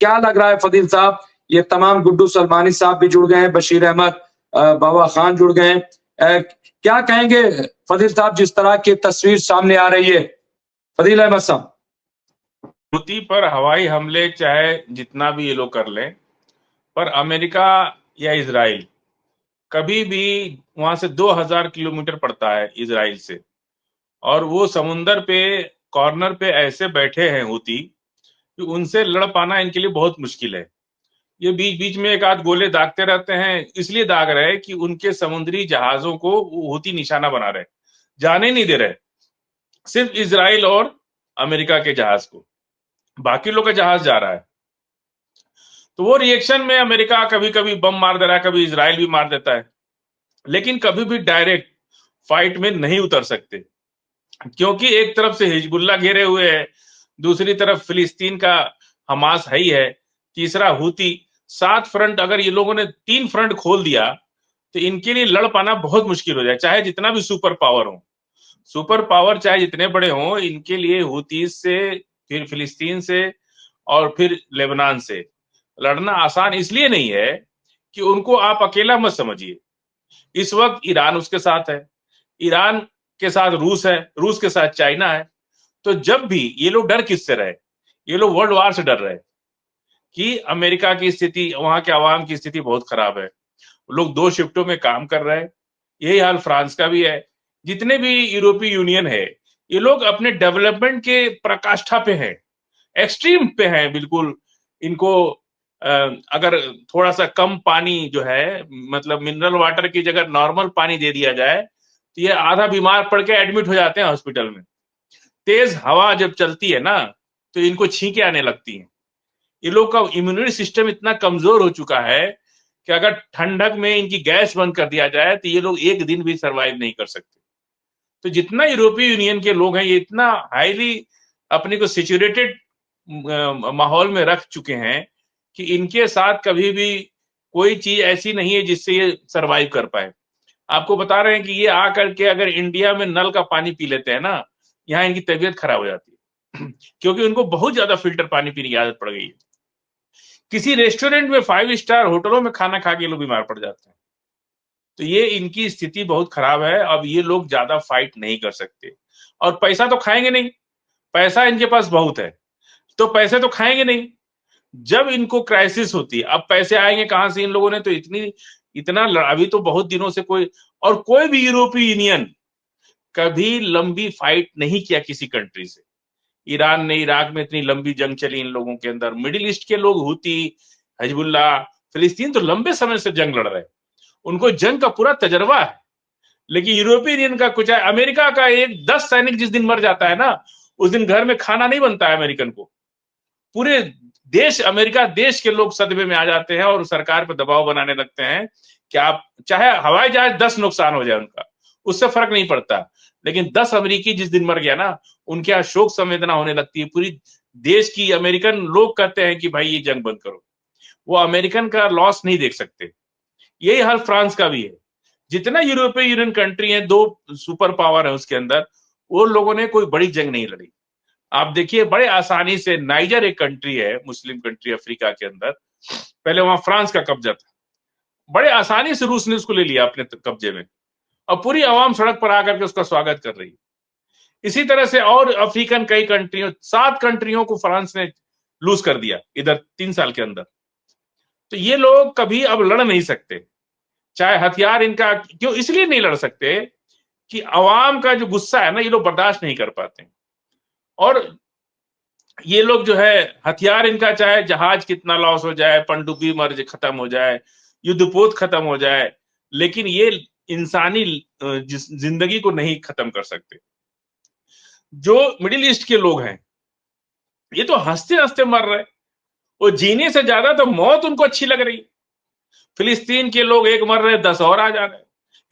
क्या लग रहा है फदील साहब, ये तमाम गुड्डू सलमानी साहब भी जुड़ गए हैं, बशीर अहमद बाबा खान जुड़ गए हैं, क्या कहेंगे फदील साहब जिस तरह की तस्वीर सामने आ रही है? फदील अहमद साहब। हूती पर हवाई हमले चाहे जितना भी ये लोग कर लें, पर अमेरिका या इजराइल कभी भी वहां से 2000 किलोमीटर पड़ता है इजराइल से, और वो समुंदर पे कॉर्नर पे ऐसे बैठे हैं हूती कि उनसे लड़ पाना इनके लिए बहुत मुश्किल है। ये बीच बीच में एक आध गोले दागते रहते हैं, इसलिए दाग रहे कि उनके समुद्री जहाजों को हूती निशाना बना रहे, जाने नहीं दे रहे, सिर्फ इजराइल और अमेरिका के जहाज को, बाकी लोग का जहाज जा रहा है। तो वो रिएक्शन में अमेरिका कभी कभी बम मार दे रहा है, कभी इजराइल भी मार देता है, लेकिन कभी भी डायरेक्ट फाइट में नहीं उतर सकते, क्योंकि एक तरफ से हिजबुल्ला घेरे हुए है, दूसरी तरफ फिलिस्तीन का हमास है ही है, तीसरा हूती, 7 फ्रंट, अगर ये लोगों ने 3 फ्रंट खोल दिया तो इनके लिए लड़ पाना बहुत मुश्किल हो जाए, चाहे जितना भी सुपर पावर हो। सुपर पावर चाहे जितने बड़े हों, इनके लिए हूती से, फिर फिलिस्तीन से, और फिर लेबनान से लड़ना आसान इसलिए नहीं है कि उनको आप अकेला मत समझिए। इस वक्त ईरान उसके साथ है, ईरान के साथ रूस है, रूस के साथ चाइना है। तो जब भी ये लोग डर किससे रहे, ये लोग वर्ल्ड वार से डर रहे कि अमेरिका की स्थिति, वहां के आवाम की स्थिति बहुत खराब है, लोग 2 शिफ्टों में काम कर रहे हैं। यही हाल फ्रांस का भी है, जितने भी यूरोपीय यूनियन है, ये लोग अपने डेवलपमेंट के प्रकाष्ठा पे हैं, एक्सट्रीम पे हैं बिल्कुल। इनको अगर थोड़ा सा कम पानी जो है, मतलब मिनरल वाटर की जगह नॉर्मल पानी दे दिया जाए, तो ये आधा बीमार पड़ के एडमिट हो जाते हैं हॉस्पिटल में। तेज हवा जब चलती है ना, तो इनको छींके आने लगती हैं। ये लोग का इम्यूनिटी सिस्टम इतना कमजोर हो चुका है कि अगर ठंडक में इनकी गैस बंद कर दिया जाए तो ये लोग एक दिन भी सरवाइव नहीं कर सकते। तो जितना यूरोपीय यूनियन के लोग हैं, ये इतना हाईली अपने को सिचुरेटेड माहौल में रख चुके हैं कि इनके साथ कभी भी कोई चीज ऐसी नहीं है जिससे ये सरवाइव कर पाए। आपको बता रहे हैं कि ये आकर के अगर इंडिया में नल का पानी पी लेते हैं ना, यहाँ इनकी तबीयत खराब हो जाती है क्योंकि उनको बहुत ज्यादा फिल्टर पानी पीने की आदत पड़ गई है। किसी रेस्टोरेंट में, 5 स्टार होटलों में खाना खा के लोग बीमार पड़ जाते हैं। तो ये इनकी स्थिति बहुत खराब है। अब ये लोग ज्यादा फाइट नहीं कर सकते, और पैसा तो खाएंगे नहीं, पैसा इनके पास बहुत है, तो पैसे तो खाएंगे नहीं। जब इनको क्राइसिस होती है, अब पैसे आएंगे कहां से? इन लोगों ने तो अभी तो बहुत दिनों से कोई भी यूरोपीय यूनियन कभी लंबी फाइट नहीं किया किसी कंट्री से। ईरान ने, इराक में इतनी लंबी जंग चली इन लोगों के अंदर, मिडिल ईस्ट के लोग हूती, हिजबुल्ला, फिलिस्तीन तो लंबे समय से जंग लड़ रहे हैं, उनको जंग का पूरा तजर्बा है। लेकिन यूरोपीय यूनियन का कुछ है, अमेरिका का एक 10 सैनिक जिस दिन मर जाता है ना, उस दिन घर में खाना नहीं बनता है अमेरिकन को। पूरे देश, अमेरिका देश के लोग सदमे में आ जाते हैं और सरकार पर दबाव बनाने लगते हैं कि आप चाहे हवाई जहाज 10 नुकसान हो जाए उनका, उससे फर्क नहीं पड़ता, लेकिन 10 अमेरिकी जिस दिन मर गया ना, उनके यहाँ शोक संवेदना होने लगती है पूरी देश की। अमेरिकन लोग कहते हैं कि भाई ये जंग बंद करो, वो अमेरिकन का लॉस नहीं देख सकते। यही हाल फ्रांस का भी है। जितना यूरोपीय यूनियन कंट्री है, 2 सुपर पावर है उसके अंदर, वो लोगों ने कोई बड़ी जंग नहीं लड़ी। आप देखिए बड़े आसानी से, नाइजर एक कंट्री है, मुस्लिम कंट्री अफ्रीका के अंदर, पहले वहां फ्रांस का कब्जा था, बड़े आसानी से रूस ने उसको ले लिया अपने कब्जे में, और पूरी आवाम सड़क पर आकर के उसका स्वागत कर रही है। इसी तरह से और अफ्रीकन कई कंट्रियों, 7 कंट्रियों को फ्रांस ने लूज कर दिया इधर 3 साल के अंदर। तो ये लोग कभी अब लड़ नहीं सकते, चाहे हथियार इनका, क्यों इसलिए नहीं लड़ सकते कि अवाम का जो गुस्सा है ना, ये लोग बर्दाश्त नहीं कर पाते। और ये लोग जो है, हथियार इनका, चाहे जहाज कितना लॉस हो जाए, पनडुब्बी मर खत्म हो जाए, युद्धपोत खत्म हो जाए, लेकिन ये इंसानी जिंदगी को नहीं खत्म कर सकते। जो मिडिल ईस्ट के लोग हैं, ये तो हंसते हंसते मर रहे, वो जीने से ज्यादा तो मौत उनको अच्छी लग रही। फिलिस्तीन के लोग एक मर रहे, 10 और आ जा रहे,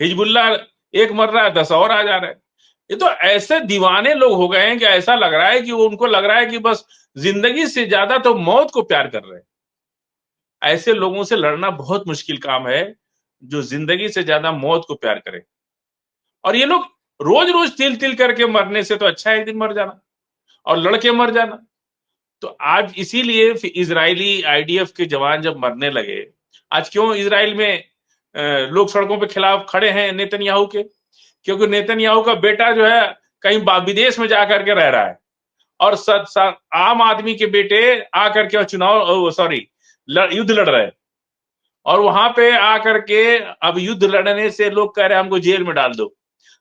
हिजबुल्ला एक मर रहा है, 10 और आ जा रहे। ये तो ऐसे दीवाने लोग हो गए हैं कि ऐसा लग रहा है कि उनको लग रहा है कि बस जिंदगी से ज्यादा तो मौत को प्यार कर रहे हैं। ऐसे लोगों से लड़ना बहुत मुश्किल काम है, जो जिंदगी से ज्यादा मौत को प्यार करे। और ये लोग रोज रोज तिल तिल करके मरने से तो अच्छा है एक दिन मर जाना और लड़के मर जाना। तो आज इसीलिए इजरायली आईडीएफ के जवान जब मरने लगे, आज क्यों इजराइल में लोग सड़कों पे खिलाफ खड़े हैं नेतन्याहू के? क्योंकि नेतन्याहू का बेटा जो है कहीं विदेश में जाकर के रह रहा है और आम आदमी के बेटे आकर के चुनाव युद्ध लड़ रहे हैं, और वहां पे आकर के अब युद्ध लड़ने से लोग कह रहे हैं हमको जेल में डाल दो,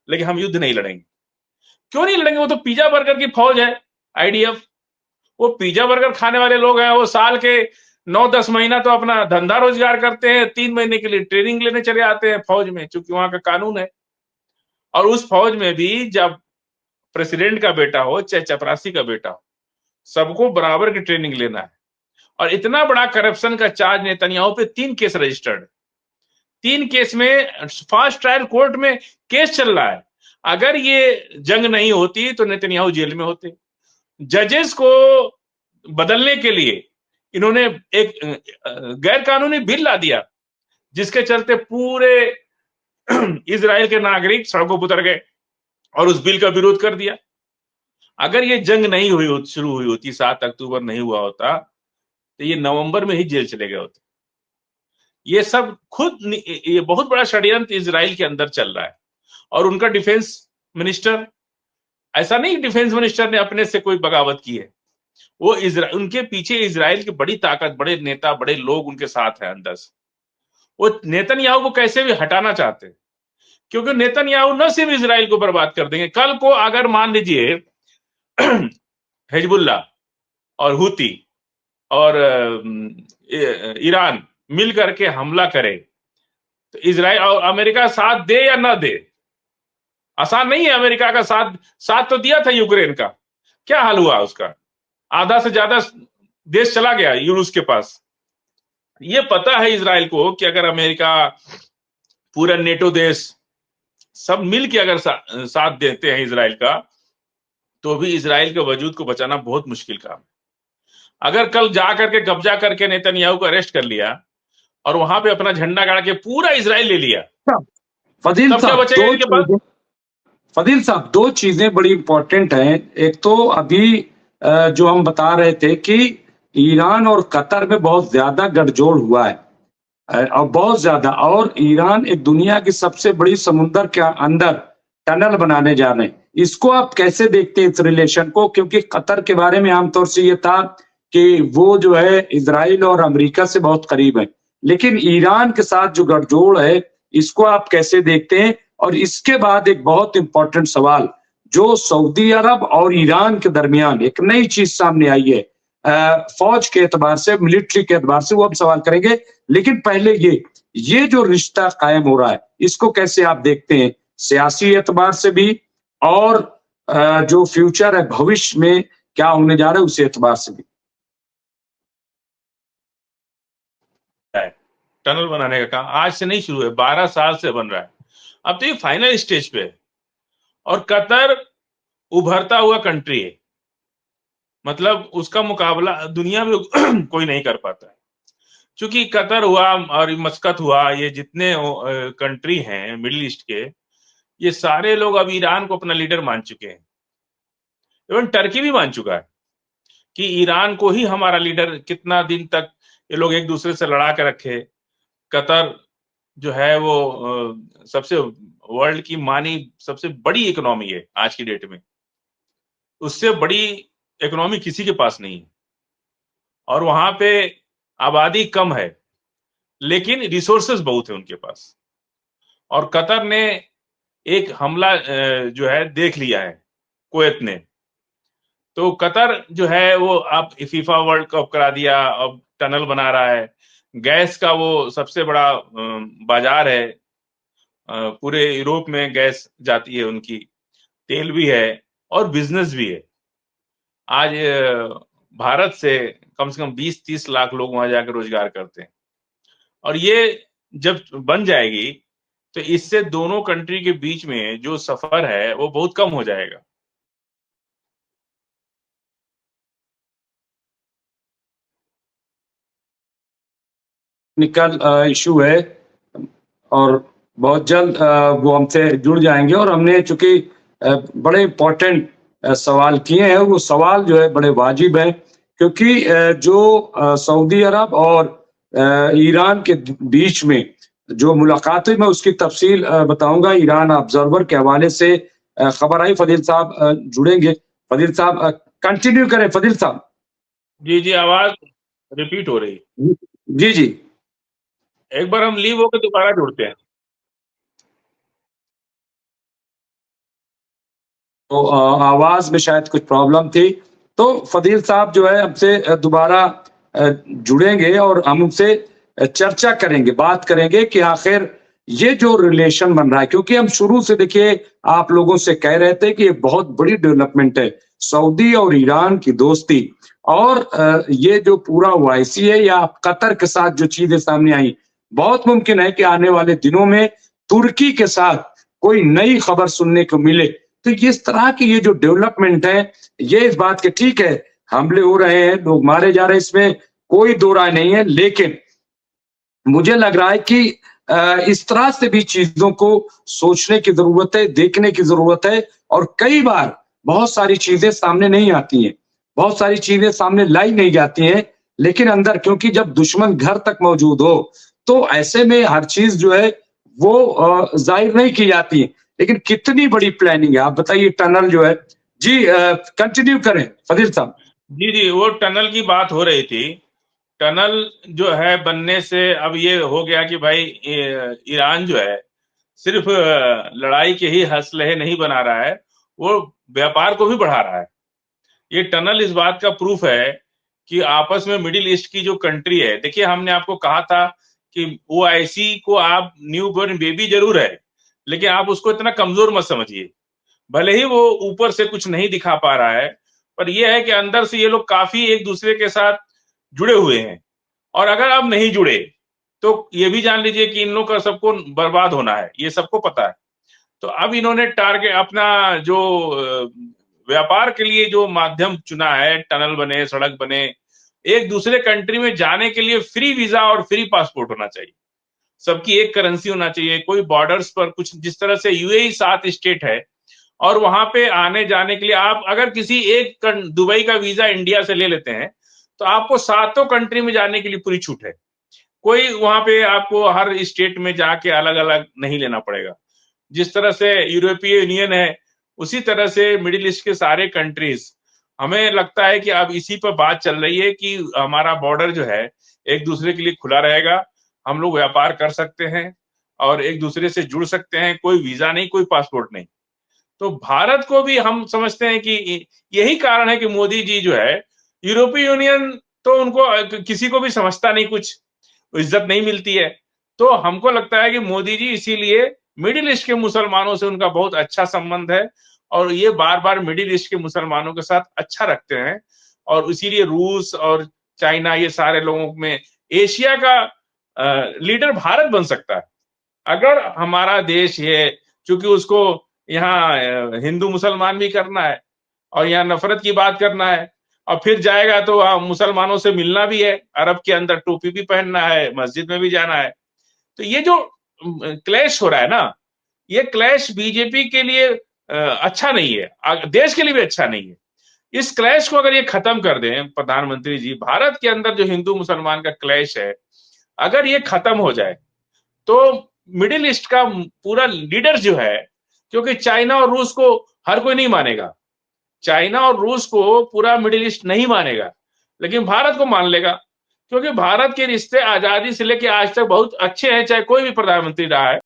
लेकिन हम युद्ध नहीं लड़ेंगे। क्यों नहीं लड़ेंगे? वो तो पिज्जा बर्गर की फौज है आईडीएफ। वो पिज्जा बर्गर खाने वाले लोग हैं, वो साल के 9-10 महीना तो अपना धंधा रोजगार करते हैं, 3 महीने के लिए ट्रेनिंग लेने चले आते हैं फौज में, क्योंकि वहां का कानून है। और उस फौज में भी जब प्रेसिडेंट का बेटा हो चाहे चपरासी का बेटा हो, सबको बराबर की ट्रेनिंग लेना है। और इतना बड़ा करप्शन का चार्ज नेतन्याहू पे 3 केस रजिस्टर्ड, 3 केस में फास्ट ट्रायल कोर्ट में केस चल रहा है। अगर ये जंग नहीं होती तो नेतन्याहू जेल में होते। जजेस को बदलने के लिए इन्होंने एक गैर कानूनी बिल ला दिया, जिसके चलते पूरे इजराइल के नागरिक सड़कों पर उतर गए और उस बिल का विरोध कर दिया। अगर ये जंग नहीं शुरू हुई होती, 7 अक्टूबर नहीं हुआ होता, तो ये नवंबर में ही जेल चले गए होते। ये सब ये बहुत बड़ा षड्यंत्र इजराइल के अंदर चल रहा है। और उनका डिफेंस मिनिस्टर, ऐसा नहीं डिफेंस मिनिस्टर ने अपने से कोई बगावत की है, वो उनके पीछे इजराइल की बड़ी ताकत, बड़े नेता, बड़े लोग उनके साथ हैं अंदर से। वो नेतन्याहू को कैसे भी हटाना चाहते हैं, क्योंकि नेतन्याहू न सिर्फ इजराइल को बर्बाद कर देंगे, कल को अगर मान लीजिए हिजबुल्लाह और हुती और ईरान मिल करके हमला करे, तो इजराइल और अमेरिका साथ दे या ना दे, आसान नहीं है। अमेरिका का साथ तो दिया था यूक्रेन का, क्या हाल हुआ उसका? आधा से ज्यादा देश चला गया रूस के पास। ये पता है इजराइल को कि अगर अमेरिका, पूरा नेटो देश सब मिल के अगर साथ देते हैं इजराइल का, तो भी इजराइल के वजूद को बचाना बहुत मुश्किल काम है। अगर कल जा करके कब्जा करके नेतन्याहू को अरेस्ट कर लिया और वहां पे अपना झंडा गाड़ के पूरा इजराइल ले लिया, फजील तब क्या बचेगा इनके पास? फजील साहब, 2 चीजें बड़ी इंपॉर्टेंट हैं। एक तो अभी जो हम बता रहे थे कि ईरान और कतर में बहुत ज्यादा गठजोड़ हुआ है और बहुत ज्यादा, और ईरान एक दुनिया की सबसे बड़ी समुद्र के अंदर टनल बनाने जा रहे हैं। इसको आप कैसे देखते हैं इस रिलेशन को? क्योंकि कतर के बारे में आमतौर से ये था कि वो जो है इजराइल और अमेरिका से बहुत करीब है, लेकिन ईरान के साथ जो गठजोड़ है, इसको आप कैसे देखते हैं? और इसके बाद एक बहुत इंपॉर्टेंट सवाल, जो सऊदी अरब और ईरान के दरमियान एक नई चीज सामने आई है फौज के एतबार से, मिलिट्री के एतबार से, वो हम सवाल करेंगे। लेकिन पहले ये जो रिश्ता कायम हो रहा है, इसको कैसे आप देखते हैं, सियासी एतबार से भी और जो फ्यूचर है, भविष्य में क्या होने जा रहा है, उस एतबार से भी? टनल बनाने का काम आज से नहीं शुरू है, 12 साल से बन रहा है। अब तो ये फाइनल स्टेज पे है। और कतर उभरता हुआ कंट्री है, मतलब उसका मुकाबला दुनिया में कोई नहीं कर पाता है। क्योंकि कतर हुआ और मस्कत हुआ, ये जितने कंट्री हैं मिडिल ईस्ट के, ये सारे लोग अब ईरान को अपना लीडर मान चुके हैं। इवन टर्की भी मान चुका है कि ईरान को ही हमारा लीडर, कितना दिन तक ये लोग एक दूसरे से लड़ा के रखे। कतर जो है वो सबसे वर्ल्ड की मानी सबसे बड़ी इकोनॉमी है आज की डेट में, उससे बड़ी इकोनॉमी किसी के पास नहीं है। और वहां पे आबादी कम है, लेकिन रिसोर्सेज बहुत है उनके पास। और कतर ने एक हमला जो है देख लिया है कुवैत ने, तो कतर जो है वो अब फीफा वर्ल्ड कप करा दिया, अब टनल बना रहा है। गैस का वो सबसे बड़ा बाजार है, पूरे यूरोप में गैस जाती है उनकी, तेल भी है और बिजनेस भी है। आज भारत से कम 20-30 लाख लोग वहां जाकर रोजगार करते हैं। और ये जब बन जाएगी तो इससे दोनों कंट्री के बीच में जो सफर है वो बहुत कम हो जाएगा। टेक्निकल इशू है और बहुत जल्द वो हमसे जुड़ जाएंगे। और हमने चूंकि बड़े इंपॉर्टेंट सवाल किए हैं, वो सवाल जो है बड़े वाजिब है क्योंकि जो सऊदी अरब और ईरान के बीच में जो मुलाकात हुई, मैं उसकी तफसील बताऊंगा ईरान ऑब्जर्वर के हवाले से। खबर आई, फजील साहब जुड़ेंगे। फजील साहब कंटिन्यू करें, फजील साहब। जी जी, आवाज रिपीट हो रही। जी जी, एक बार हम लीव होकर दोबारा जुड़ते हैं। तो आवाज में शायद कुछ प्रॉब्लम थी। तो फजील साहब जो है हमसे दोबारा जुड़ेंगे और हम उनसे चर्चा करेंगे, बात करेंगे कि आखिर ये जो रिलेशन बन रहा है, क्योंकि हम शुरू से देखिए आप लोगों से कह रहे थे कि ये बहुत बड़ी डेवलपमेंट है, सऊदी और ईरान की दोस्ती। और ये जो पूरा ओआईसी है या कतर के साथ जो चीजें सामने आई, बहुत मुमकिन है कि आने वाले दिनों में तुर्की के साथ कोई नई खबर सुनने को मिले। तो इस तरह की ये जो डेवलपमेंट है, ये इस बात के ठीक है, हमले हो रहे हैं, लोग मारे जा रहे हैं, इसमें कोई दो राय नहीं है, लेकिन मुझे लग रहा है कि इस तरह से भी चीजों को सोचने की जरूरत है, देखने की जरूरत है। और कई बार बहुत सारी चीजें सामने नहीं आती हैं, बहुत सारी चीजें सामने लाई नहीं जाती हैं, लेकिन अंदर, क्योंकि जब दुश्मन घर तक मौजूद हो तो ऐसे में हर चीज जो है वो जाहिर नहीं की जाती है। लेकिन कितनी बड़ी प्लानिंग है, आप बताइए। टनल जो है, जी कंटिन्यू करें फजील साहब। जी जी, वो टनल की बात हो रही थी। टनल जो है बनने से अब ये हो गया कि भाई ईरान जो है सिर्फ लड़ाई के ही हौसले नहीं बना रहा है, वो व्यापार को भी बढ़ा रहा है। ये टनल इस बात का प्रूफ है कि आपस में मिडिल ईस्ट की जो कंट्री है, देखिए हमने आपको कहा था कि ओआईसी को आप न्यू बॉर्न बेबी जरूर है, लेकिन आप उसको इतना कमजोर मत समझिए। भले ही वो ऊपर से कुछ नहीं दिखा पा रहा है, पर यह है कि अंदर से ये लोग काफी एक दूसरे के साथ जुड़े हुए हैं। और अगर आप नहीं जुड़े तो ये भी जान लीजिए कि इन लोग का सबको बर्बाद होना है, ये सबको पता है। तो अब इन्होंने टारगेट अपना जो व्यापार के लिए जो माध्यम चुना है, टनल बने, सड़क बने, एक दूसरे कंट्री में जाने के लिए फ्री वीजा और फ्री पासपोर्ट होना चाहिए, सबकी एक करेंसी होना चाहिए, कोई बॉर्डर्स पर कुछ जिस तरह से यूएई 7 स्टेट है और वहां पे आने जाने के लिए आप अगर किसी एक दुबई का वीजा इंडिया से ले लेते हैं तो आपको 7 कंट्री में जाने के लिए पूरी छूट है। कोई वहां पे आपको हर स्टेट में जाके अलग अलग नहीं लेना पड़ेगा। जिस तरह से यूरोपीय यूनियन है, उसी तरह से मिडिल ईस्ट के सारे कंट्रीज, हमें लगता है कि अब इसी पर बात चल रही है कि हमारा बॉर्डर जो है एक दूसरे के लिए खुला रहेगा, हम लोग व्यापार कर सकते हैं और एक दूसरे से जुड़ सकते हैं, कोई वीजा नहीं, कोई पासपोर्ट नहीं। तो भारत को भी हम समझते हैं कि यही कारण है कि मोदी जी जो है, यूरोपीय यूनियन तो उनको किसी को भी समझता नहीं, कुछ इज्जत नहीं मिलती है। तो हमको लगता है कि मोदी जी इसीलिए मिडिल ईस्ट के मुसलमानों से उनका बहुत अच्छा संबंध है और ये बार बार मिडिल ईस्ट के मुसलमानों के साथ अच्छा रखते हैं। और इसीलिए रूस और चाइना, ये सारे लोगों में एशिया का लीडर भारत बन सकता है अगर हमारा देश ये, चूंकि उसको यहाँ हिंदू मुसलमान भी करना है और यहाँ नफरत की बात करना है, और फिर जाएगा तो मुसलमानों से मिलना भी है, अरब के अंदर टोपी भी पहनना है, मस्जिद में भी जाना है। तो ये जो क्लैश हो रहा है ना, ये क्लैश बीजेपी के लिए अच्छा नहीं है, देश के लिए भी अच्छा नहीं है। इस क्लैश को अगर ये खत्म कर दें प्रधानमंत्री जी, भारत के अंदर जो हिंदू मुसलमान का क्लैश है, अगर ये खत्म हो जाए तो मिडिल ईस्ट का पूरा लीडर जो है, क्योंकि चाइना और रूस को हर कोई नहीं मानेगा, चाइना और रूस को पूरा मिडिल ईस्ट नहीं मानेगा, लेकिन भारत को मान लेगा, क्योंकि भारत के रिश्ते आजादी से लेकर आज तक बहुत अच्छे हैं, चाहे कोई भी प्रधानमंत्री रहा है।